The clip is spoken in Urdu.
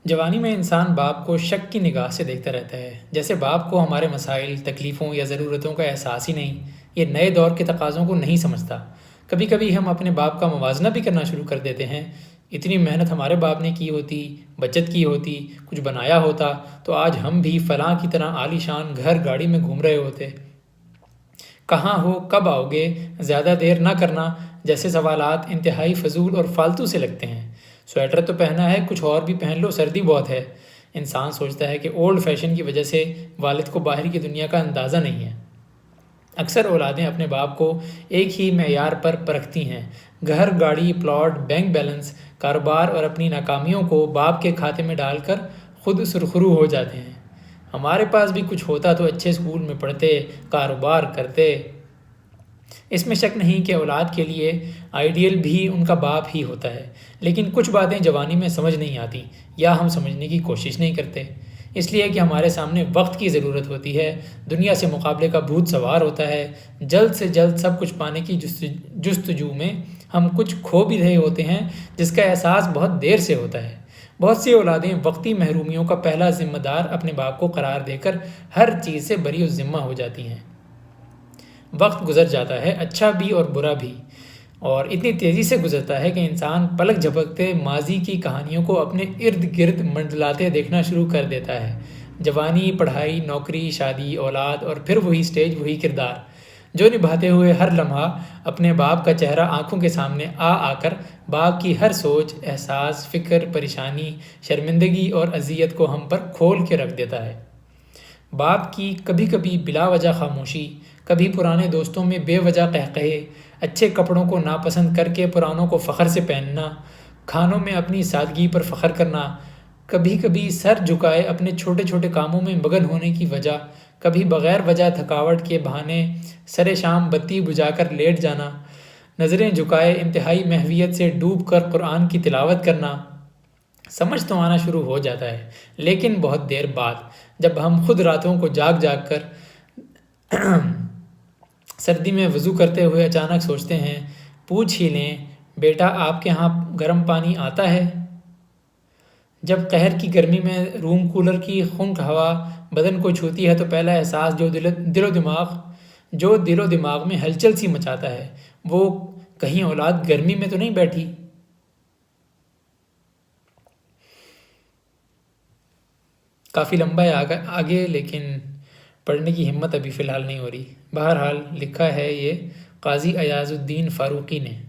جوانی میں انسان باپ کو شک کی نگاہ سے دیکھتا رہتا ہے، جیسے باپ کو ہمارے مسائل، تکلیفوں یا ضرورتوں کا احساس ہی نہیں، یہ نئے دور کے تقاضوں کو نہیں سمجھتا۔ کبھی کبھی ہم اپنے باپ کا موازنہ بھی کرنا شروع کر دیتے ہیں، اتنی محنت ہمارے باپ نے کی ہوتی، بچت کی ہوتی، کچھ بنایا ہوتا، تو آج ہم بھی فلاں کی طرح عالی شان گھر گاڑی میں گھوم رہے ہوتے۔ کہاں ہو، کب آؤ گے، زیادہ دیر نہ کرنا جیسے سوالات انتہائی فضول اور فالتو سے لگتے ہیں۔ سویٹر تو پہنا ہے، کچھ اور بھی پہن لو، سردی بہت ہے۔ انسان سوچتا ہے کہ اولڈ فیشن کی وجہ سے والد کو باہر کی دنیا کا اندازہ نہیں ہے۔ اکثر اولادیں اپنے باپ کو ایک ہی معیار پر پرکھتی ہیں، گھر، گاڑی، پلاٹ، بینک بیلنس، کاروبار اور اپنی ناکامیوں کو باپ کے کھاتے میں ڈال کر خود سرخرو ہو جاتے ہیں۔ ہمارے پاس بھی کچھ ہوتا تو اچھے اسکول میں پڑھتے، کاروبار کرتے۔ اس میں شک نہیں کہ اولاد کے لیے آئیڈیل بھی ان کا باپ ہی ہوتا ہے، لیکن کچھ باتیں جوانی میں سمجھ نہیں آتی یا ہم سمجھنے کی کوشش نہیں کرتے، اس لیے کہ ہمارے سامنے وقت کی ضرورت ہوتی ہے، دنیا سے مقابلے کا بھوت سوار ہوتا ہے، جلد سے جلد سب کچھ پانے کی جستجو میں ہم کچھ کھو بھی رہے ہوتے ہیں جس کا احساس بہت دیر سے ہوتا ہے۔ بہت سی اولادیں وقتی محرومیوں کا پہلا ذمہ دار اپنے باپ کو قرار دے کر ہر چیز سے بری الذمہ ہو جاتی ہیں۔ وقت گزر جاتا ہے، اچھا بھی اور برا بھی، اور اتنی تیزی سے گزرتا ہے کہ انسان پلک جھپکتے ماضی کی کہانیوں کو اپنے ارد گرد منڈلاتے دیکھنا شروع کر دیتا ہے۔ جوانی، پڑھائی، نوکری، شادی، اولاد اور پھر وہی سٹیج، وہی کردار، جو نبھاتے ہوئے ہر لمحہ اپنے باپ کا چہرہ آنکھوں کے سامنے آ کر باپ کی ہر سوچ، احساس، فکر، پریشانی، شرمندگی اور اذیت کو ہم پر کھول کے رکھ دیتا ہے۔ باپ کی کبھی کبھی بلا وجہ خاموشی، کبھی پرانے دوستوں میں بے وجہ قہقہے، اچھے کپڑوں کو ناپسند کر کے پرانوں کو فخر سے پہننا، کھانوں میں اپنی سادگی پر فخر کرنا، کبھی کبھی سر جھکائے اپنے چھوٹے چھوٹے کاموں میں مگن ہونے کی وجہ، کبھی بغیر وجہ تھکاوٹ کے بہانے سر شام بتی بجھا کر لیٹ جانا، نظریں جھکائے انتہائی محویت سے ڈوب کر قرآن کی تلاوت کرنا۔ سمجھ تو آنا شروع ہو جاتا ہے، لیکن بہت دیر بعد، جب ہم خود راتوں کو جاگ جاگ کر سردی میں وضو کرتے ہوئے اچانک سوچتے ہیں، پوچھ ہی لیں، بیٹا آپ کے ہاں گرم پانی آتا ہے؟ جب قہر کی گرمی میں روم کولر کی خنک ہوا بدن کو چھوتی ہے تو پہلا احساس جو دل و دماغ میں ہلچل سی مچاتا ہے وہ کہیں اولاد گرمی میں تو نہیں بیٹھی۔ کافی لمبا ہے آگے، لیکن پڑھنے کی ہمت ابھی فی الحال نہیں ہو رہی۔ بہرحال لکھا ہے یہ قاضی ایاز الدین فاروقی نے۔